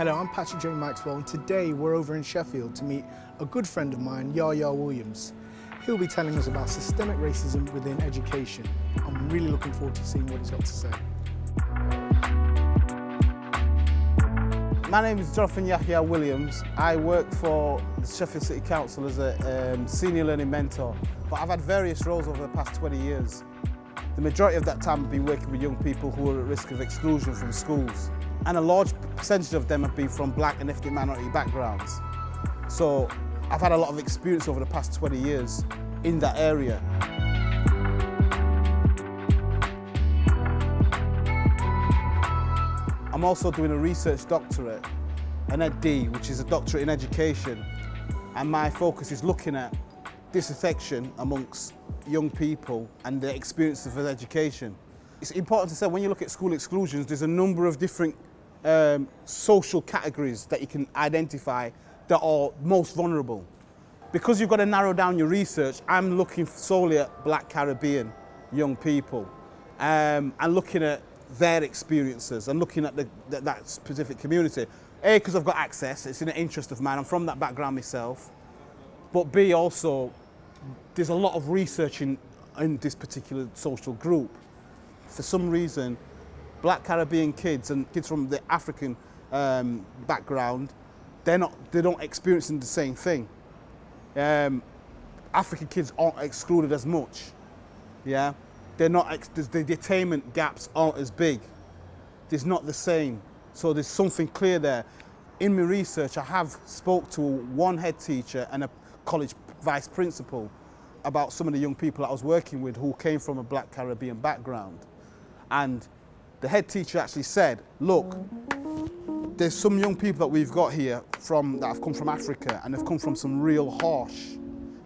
Hello, I'm Patrick J. Maxwell, and today we're over in Sheffield to meet a good friend of mine, Yahya Williams. He'll be telling us about systemic racism within education. I'm really looking forward to seeing what he's got to say. My name is Jonathan Yahya Williams. I work for the Sheffield City Council as a senior learning mentor, but I've had various roles over the past 20 years. The majority of that time I've been working with young people who are at risk of exclusion from schools. And a large percentage of them have been from black and ethnic minority backgrounds. So I've had a lot of experience over the past 20 years in that area. I'm also doing a research doctorate, an Ed.D., which is a doctorate in education. And my focus is looking at disaffection amongst young people and their experiences of education. It's important to say when you look at school exclusions, there's a number of different social categories that you can identify that are most vulnerable. Because you've got to narrow down your research, I'm looking solely at Black Caribbean young people and looking at their experiences and looking at that specific community. A, because I've got access, it's in the interest of mine, I'm from that background myself. But B, also, there's a lot of research in this particular social group. For some reason, Black Caribbean kids and kids from the African background, they don't experience the same thing. African kids aren't excluded as much. Yeah, the attainment gaps aren't as big. There's not the same. So there's something clear there. In my research, I have spoke to one head teacher and a college vice principal about some of the young people I was working with who came from a Black Caribbean background. And the head teacher actually said, look, there's some young people that we've got here that have come from Africa and they've come from some real harsh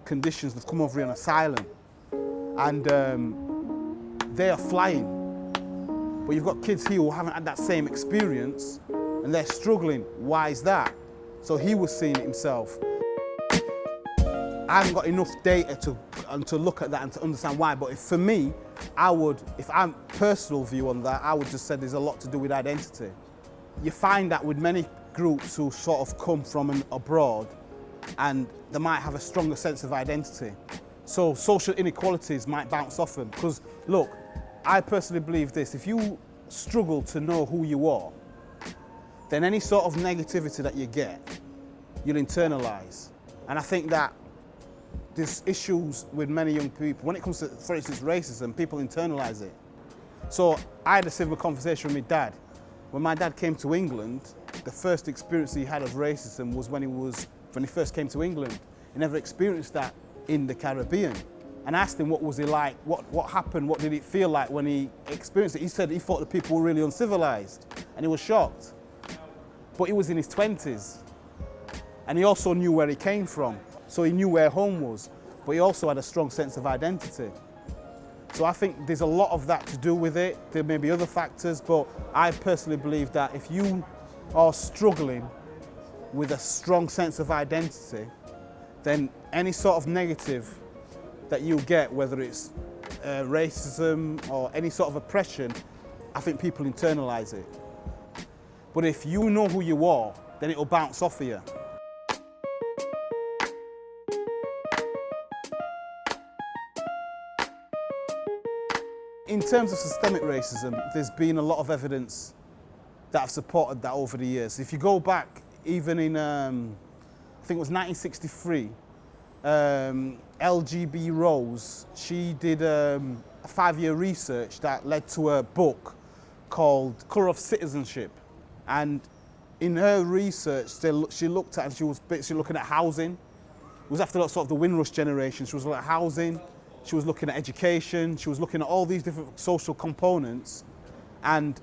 conditions. They've come over here on asylum and they are flying. But you've got kids here who haven't had that same experience and they're struggling. Why is that? So he was seeing it himself. I haven't got enough data to look at that and to understand why, but for me, if I'm personal view on that, I would just say there's a lot to do with identity. You find that with many groups who sort of come from abroad and they might have a stronger sense of identity. So social inequalities might bounce off them. Because look, I personally believe this, if you struggle to know who you are, then any sort of negativity that you get, you'll internalise. And I think that there's issues with many young people. When it comes to, for instance, racism, people internalise it. So I had a similar conversation with my dad. When my dad came to England, the first experience he had of racism was when he first came to England. He never experienced that in the Caribbean. And I asked him what was it like, what happened, what did it feel like when he experienced it. He said he thought the people were really uncivilized and he was shocked. But he was in his 20s and he also knew where he came from. So he knew where home was, but he also had a strong sense of identity. So I think there's a lot of that to do with it. There may be other factors, but I personally believe that if you are struggling with a strong sense of identity, then any sort of negative that you get, whether it's racism or any sort of oppression, I think people internalize it. But if you know who you are, then it'll bounce off of you. In terms of systemic racism, there's been a lot of evidence that have supported that over the years. If you go back, even in, I think it was 1963, LGB Rose, she did a 5-year research that led to a book called Colour of Citizenship. And in her research, she looked at, and she was basically looking at housing. It was after sort of the Windrush generation. She was looking at housing. She was looking at education, she was looking at all these different social components, and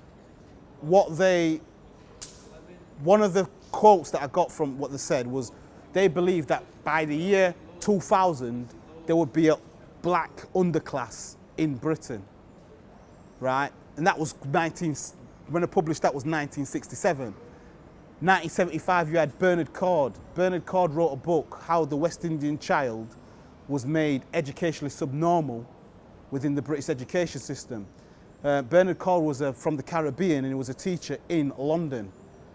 one of the quotes that I got from what they said was they believed that by the year 2000 there would be a black underclass in Britain, right? And that was when they published that was 1967. 1975 you had Bernard Cord. Bernard Cord wrote a book, How the West Indian Child was made educationally subnormal within the British education system. Bernard Cord was from the Caribbean and he was a teacher in London.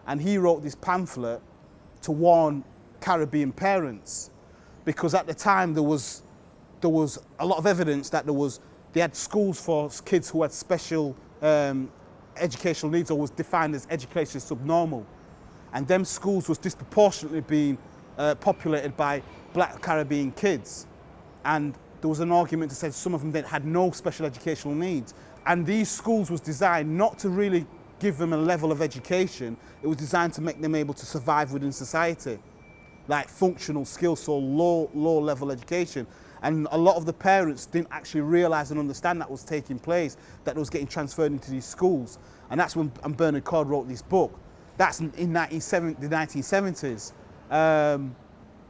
and he wrote this pamphlet to warn Caribbean parents, because at the time there was a lot of evidence that they had schools for kids who had special educational needs or was defined as educationally subnormal, and them schools was disproportionately being populated by black Caribbean kids, and there was an argument that said some of them had no special educational needs, and these schools was designed not to really give them a level of education. It was designed to make them able to survive within society, like functional skills, so low level education. And a lot of the parents didn't actually realise and understand that was taking place, that was getting transferred into these schools. And that's when Bernard Cord wrote this book. That's in the 1970s.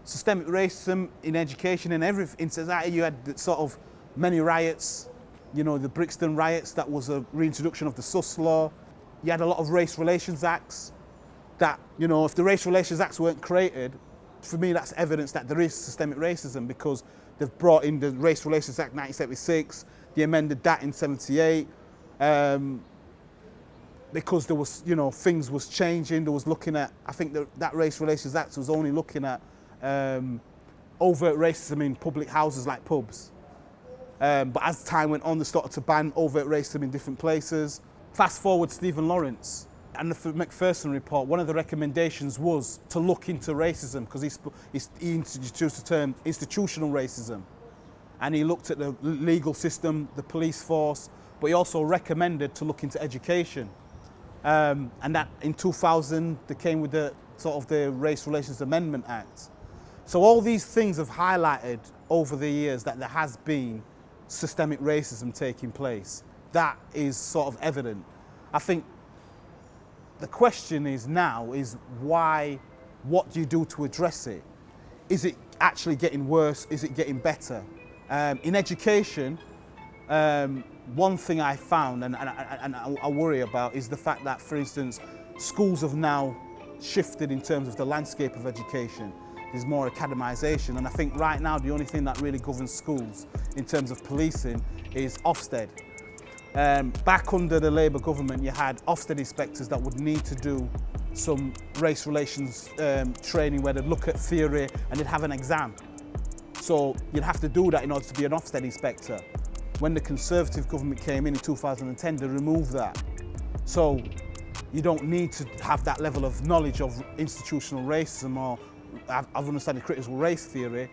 Systemic racism in education and in society. You had sort of many riots, you know, the Brixton riots, that was a reintroduction of the SUS law. You had a lot of race relations acts that, you know, if the race relations acts weren't created, for me that's evidence that there is systemic racism, because they've brought in the Race Relations Act 1976, they amended that in 78, because there was, you know, things was changing. There was looking at, I think that Race Relations Act was only looking at overt racism in public houses like pubs. But as time went on, they started to ban overt racism in different places. Fast forward Stephen Lawrence and the Macpherson report, one of the recommendations was to look into racism, because he introduced the term institutional racism. And he looked at the legal system, the police force, but he also recommended to look into education. And that in 2000, they came with the sort of the Race Relations Amendment Act. So all these things have highlighted over the years that there has been systemic racism taking place. That is sort of evident. I think the question is now is why, what do you do to address it? Is it actually getting worse? Is it getting better? In education, one thing I found and I worry about is the fact that, for instance, schools have now shifted in terms of the landscape of education. There's more academisation, and I think right now the only thing that really governs schools in terms of policing is Ofsted. Back under the Labour government, you had Ofsted inspectors that would need to do some race relations training, where they'd look at theory and they'd have an exam. So you'd have to do that in order to be an Ofsted inspector. When the Conservative government came in 2010, they removed that. So you don't need to have that level of knowledge of institutional racism or of understanding critical race theory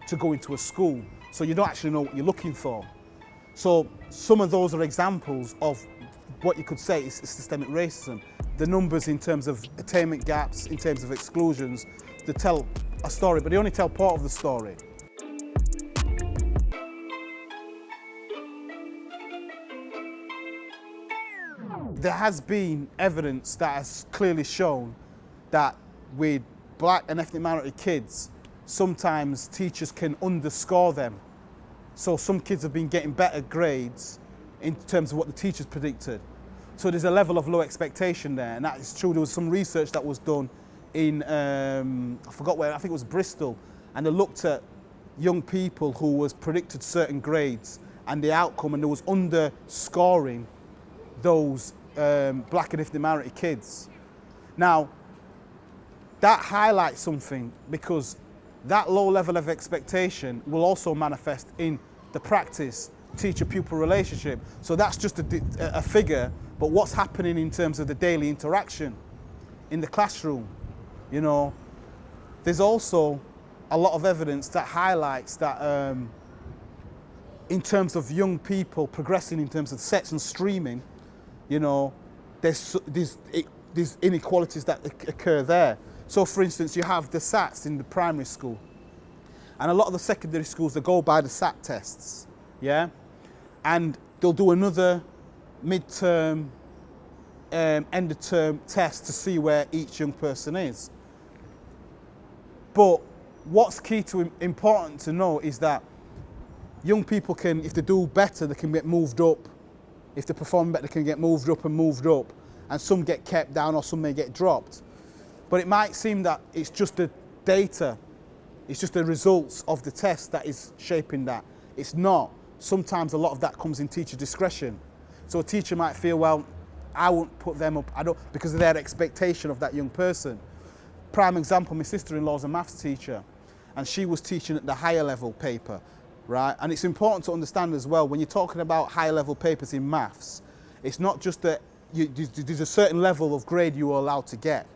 to go into a school. So you don't actually know what you're looking for. So some of those are examples of what you could say is systemic racism. The numbers in terms of attainment gaps, in terms of exclusions, they tell a story, but they only tell part of the story. There has been evidence that has clearly shown that with black and ethnic minority kids, sometimes teachers can underscore them. So some kids have been getting better grades in terms of what the teachers predicted. So there's a level of low expectation there, and that is true. There was some research that was done in, I forgot where, I think it was Bristol, and they looked at young people who was predicted certain grades and the outcome, and there was underscoring those black and ethnic minority kids. Now, that highlights something, because that low level of expectation will also manifest in the practice teacher-pupil relationship. So that's just a figure, but what's happening in terms of the daily interaction in the classroom? You know, there's also a lot of evidence that highlights that in terms of young people progressing in terms of sets and streaming, you know, there's inequalities that occur there. So for instance, you have the SATs in the primary school, and a lot of the secondary schools, they go by the SAT tests, yeah? And they'll do another mid-term, end-of-term test to see where each young person is. But what's key to important to know is that young people can, if they do better, they can get moved up. If they perform better, they can get moved up, and some get kept down or some may get dropped. But it might seem that it's just the data, it's just the results of the test that is shaping that. It's not. Sometimes a lot of that comes in teacher discretion. So a teacher might feel, well, I won't put them up, because of their expectation of that young person. Prime example, my sister-in-law's a maths teacher, and she was teaching at the higher level paper, right? And it's important to understand as well, when you're talking about higher level papers in maths, it's not just that there's a certain level of grade you are allowed to get.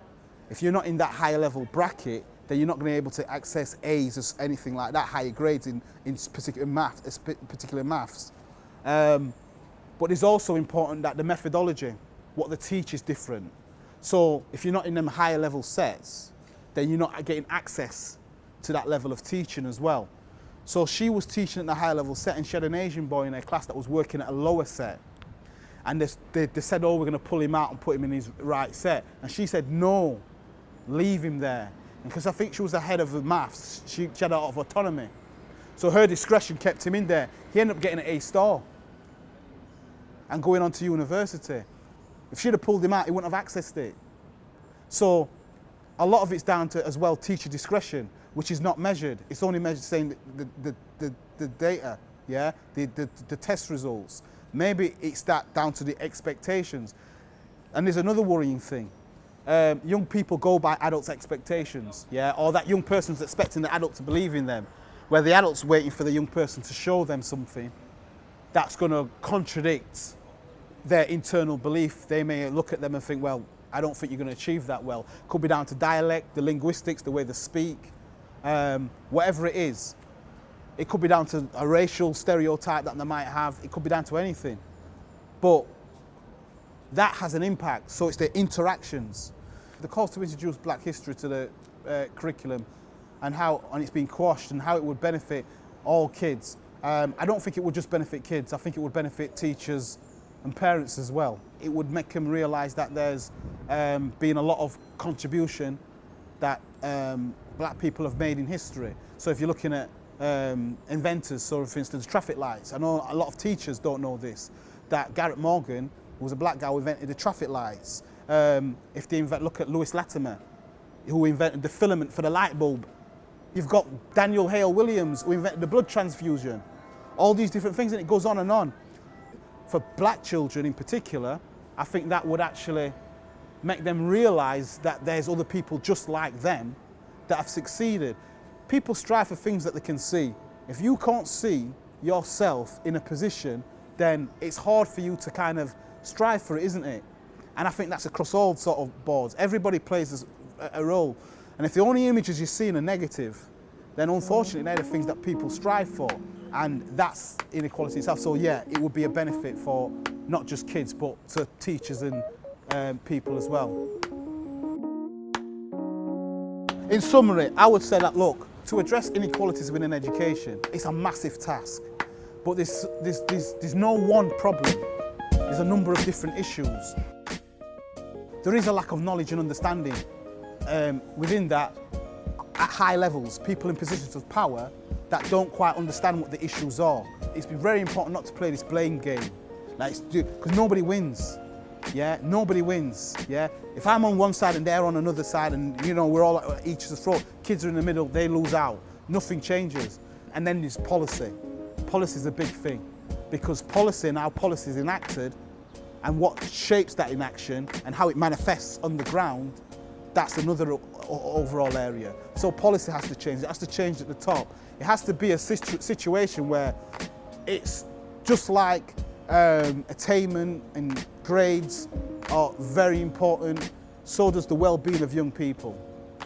If you're not in that higher level bracket, then you're not going to be able to access A's or anything like that, higher grades in particular maths. But it's also important that the methodology, what they teach is different. So if you're not in them higher level sets, then you're not getting access to that level of teaching as well. So she was teaching at the higher level set, and she had an Asian boy in her class that was working at a lower set. And they said, oh, we're going to pull him out and put him in his right set. And she said, no, leave him there. And because I think she was the head of the maths, she had a lot of autonomy. So her discretion kept him in there. He ended up getting an A* and going on to university. If she'd have pulled him out, he wouldn't have accessed it. So a lot of it's down to, as well, teacher discretion, which is not measured. It's only measured saying the data, yeah, the test results. Maybe it's that down to the expectations. And there's another worrying thing. Young people go by adults' expectations, yeah, or that young person's expecting the adult to believe in them, where the adult's waiting for the young person to show them something that's going to contradict their internal belief. They may look at them and think, well, I don't think you're going to achieve that well. Could be down to dialect, the linguistics, the way they speak, whatever it is. It could be down to a racial stereotype that they might have. It could be down to anything. But that has an impact, so it's the interactions. The call to introduce Black history to the curriculum and it's been quashed, and how it would benefit all kids. I don't think it would just benefit kids, I think it would benefit teachers and parents as well. It would make them realise that there's been a lot of contribution that Black people have made in history. So if you're looking at inventors, so for instance traffic lights, I know a lot of teachers don't know this, that Garrett Morgan was a black guy who invented the traffic lights. If they look at Lewis Latimer, who invented the filament for the light bulb. You've got Daniel Hale Williams, who invented the blood transfusion. All these different things, and it goes on and on. For Black children in particular, I think that would actually make them realise that there's other people just like them that have succeeded. People strive for things that they can see. If you can't see yourself in a position, then it's hard for you to kind of strive for it, isn't it? And I think that's across all sort of boards. Everybody plays a role. And if the only images you see are negative, then unfortunately they're the things that people strive for. And that's inequality itself. So yeah, it would be a benefit for not just kids, but to teachers and people as well. In summary, I would say that, look, to address inequalities within education, it's a massive task. But there's no one problem. There's a number of different issues. There is a lack of knowledge and understanding within that at high levels, people in positions of power that don't quite understand what the issues are. It's been very important not to play this blame game, because nobody wins. Yeah, nobody wins. Yeah, if I'm on one side and they're on another side, and you know we're all at each other's throat, kids are in the middle, they lose out. Nothing changes. And then there's policy. Policy is a big thing, because policy and how policy is enacted, and what shapes that inaction and how it manifests on the ground, that's another overall area. So policy has to change. It has to change at the top. It has to be a situation where it's just like attainment and grades are very important, so does the well-being of young people.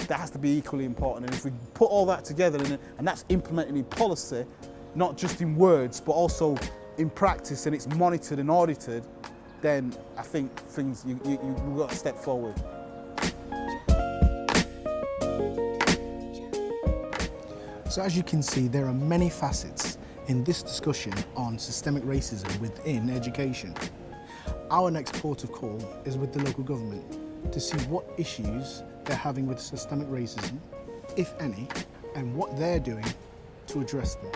That has to be equally important. And if we put all that together, and that's implemented in policy, not just in words, but also in practice, and it's monitored and audited, then I think you've got to step forward. So as you can see, there are many facets in this discussion on systemic racism within education. Our next port of call is with the local government to see what issues they're having with systemic racism, if any, and what they're doing to address them.